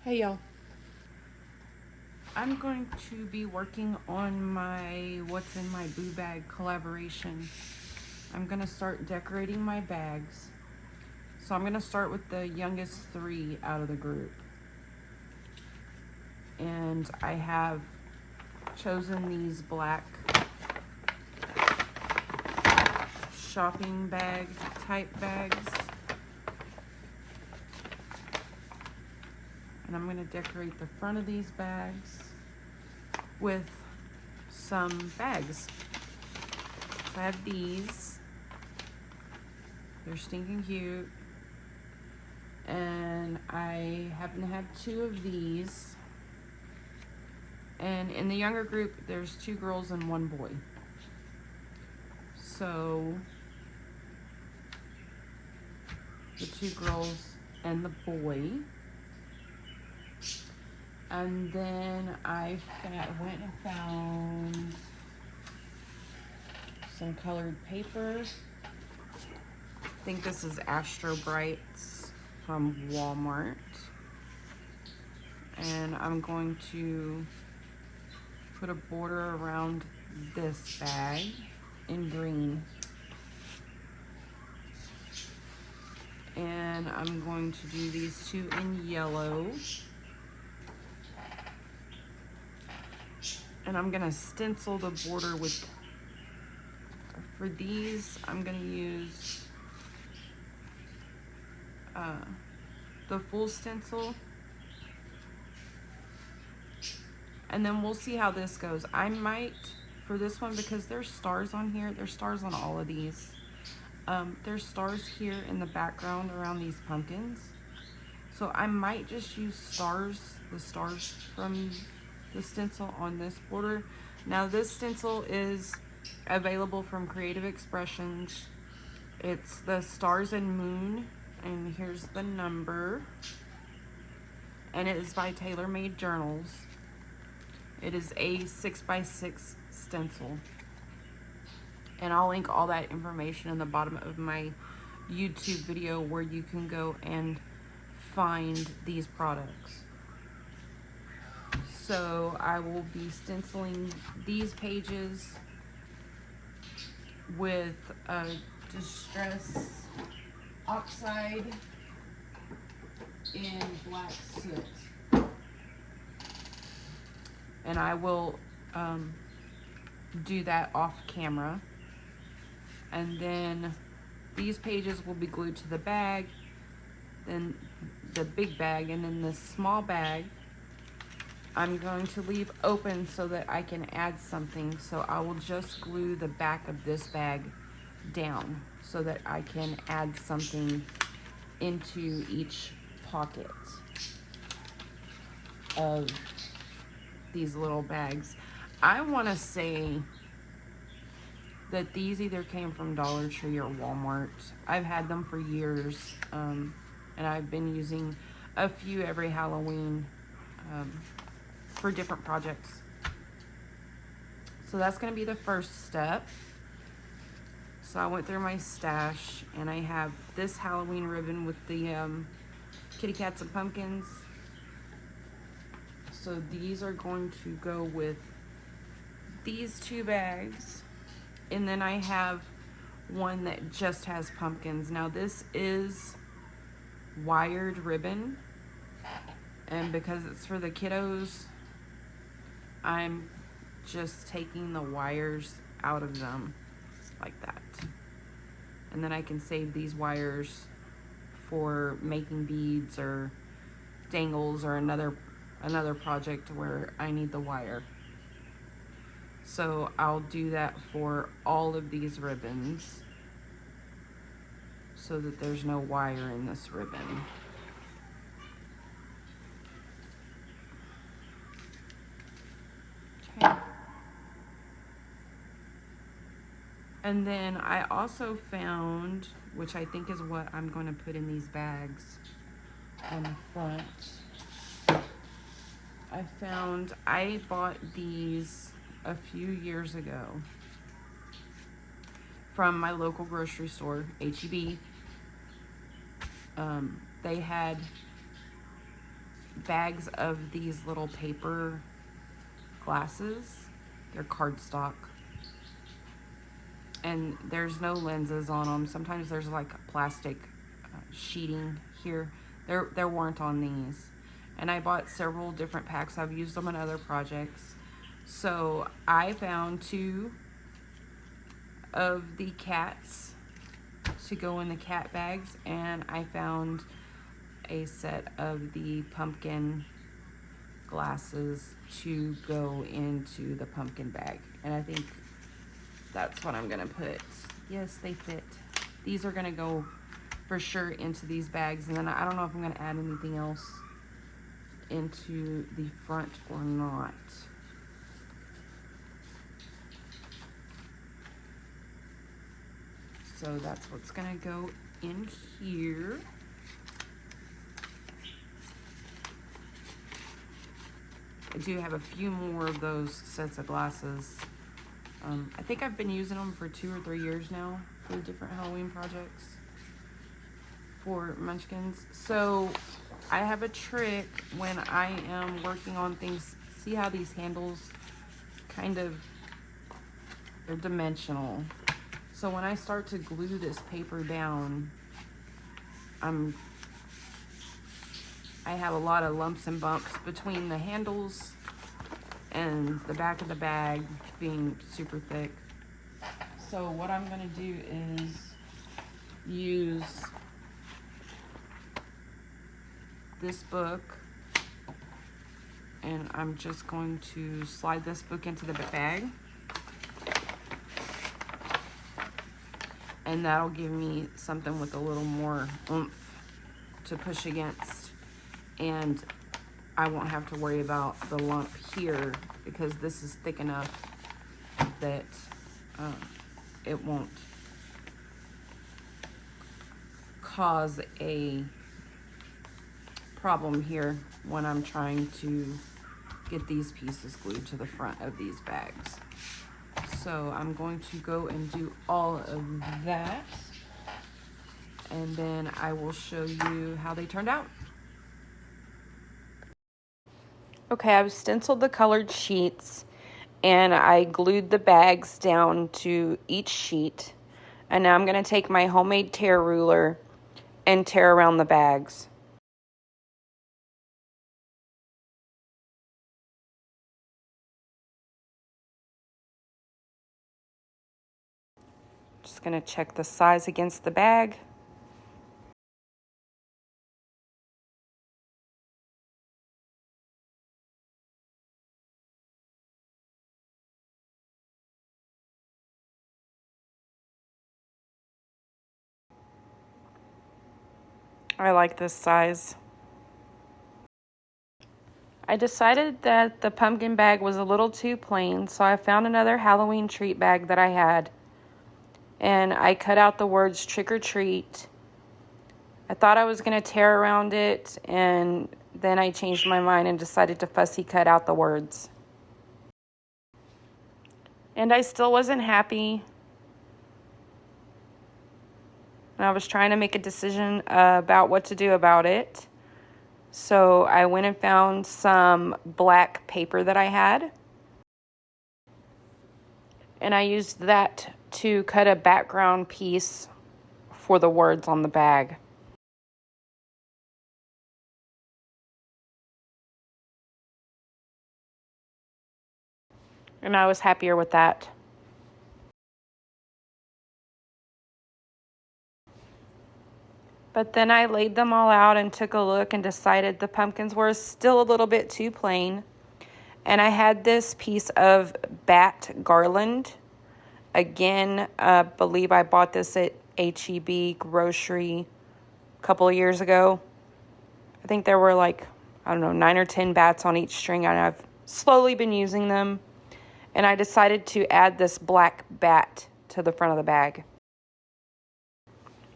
Hey y'all, I'm going to be working on my What's in My Boo Bag collaboration. I'm going to start decorating my bags. So I'm going to start with the youngest three out of the group. And I have chosen these black shopping bag type bags. And I'm going to decorate the front of these bags with some bags. So I have these. They're stinking cute. And I happen to have two of these. And in the younger group, there's two girls and one boy. So the two girls and the boy. And then I went and found some colored paper. I think this is Astro Brights from Walmart. And I'm going to put a border around this bag in green. And I'm going to do these two in yellow. And I'm gonna stencil the border with, for these, I'm gonna use the full stencil. And then we'll see how this goes. I might, for this one, because there's stars on here, there's stars on all of these. There's stars here in the background around these pumpkins. So I might just use the stars from the stencil on this border. Now this stencil is available from Creative Expressions. It's the Stars and Moon, and here's the number. And it is by Tailor Made Journals. It is a 6x6 stencil. And I'll link all that information in the bottom of my YouTube video where you can go and find these products. So I will be stenciling these pages with Distress Oxide in black soot. And I will do that off camera. And then these pages will be glued to the bag, then the big bag, and then this small bag I'm going to leave open so that I can add something. So I will just glue the back of this bag down so that I can add something into each pocket of these little bags. I want to say that these either came from Dollar Tree or Walmart. I've had them for years, and I've been using a few every Halloween for different projects. So that's going to be the first step. So I went through my stash, and I have this Halloween ribbon with the kitty cats and pumpkins. So these are going to go with these two bags. And then I have one that just has pumpkins. Now this is wired ribbon, and because it's for the kiddos, I'm just taking the wires out of them like that. And then I can save these wires for making beads or dangles or another project where I need the wire. So I'll do that for all of these ribbons so that there's no wire in this ribbon. Okay. And then I also found, which I think is what I'm going to put in these bags on the front. I bought these a few years ago from my local grocery store, H-E-B. They had bags of these little paper glasses. They're cardstock. And there's no lenses on them. Sometimes there's like plastic sheeting here. There weren't on these. And I bought several different packs. I've used them in other projects. So I found 2 of the cats to go in the cat bags, and I found a set of the pumpkin glasses to go into the pumpkin bag. And I think that's what I'm gonna put. Yes, they fit. These are gonna go for sure into these bags, and then I don't know if I'm gonna add anything else into the front or not. So that's what's gonna go in here. I do have a few more of those sets of glasses. I think I've been using them for 2 or 3 years now for different Halloween projects for Munchkins. So I have a trick when I am working on things. See how these handles they're dimensional. So when I start to glue this paper down, I have a lot of lumps and bumps between the handles and the back of the bag being super thick. So what I'm gonna do is use this book, and I'm just going to slide this book into the bag, and that'll give me something with a little more oomph to push against, and I won't have to worry about the lump here because this is thick enough that it won't cause a problem here when I'm trying to get these pieces glued to the front of these bags. So I'm going to go and do all of that, and then I will show you how they turned out. Okay, I've stenciled the colored sheets, and I glued the bags down to each sheet. And now I'm going to take my homemade tear ruler and tear around the bags. Just going to check the size against the bag. I like this size. I decided that the pumpkin bag was a little too plain, so I found another Halloween treat bag that I had. And I cut out the words trick or treat. I thought I was going to tear around it, and then I changed my mind and decided to fussy cut out the words. And I still wasn't happy. And I was trying to make a decision about what to do about it. So I went and found some black paper that I had. And I used that to cut a background piece for the words on the bag. And I was happier with that. But then I laid them all out and took a look and decided the pumpkins were still a little bit too plain. And I had this piece of bat garland. Again, I believe I bought this at H-E-B grocery a couple of years ago. I think there were like, 9 or 10 bats on each string, and I've slowly been using them. And I decided to add this black bat to the front of the bag.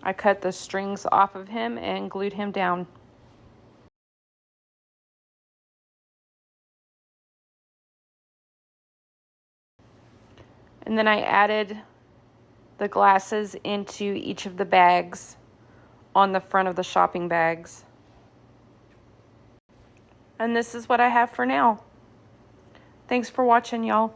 I cut the strings off of him and glued him down. And then I added the glasses into each of the bags on the front of the shopping bags. And this is what I have for now. Thanks for watching, y'all.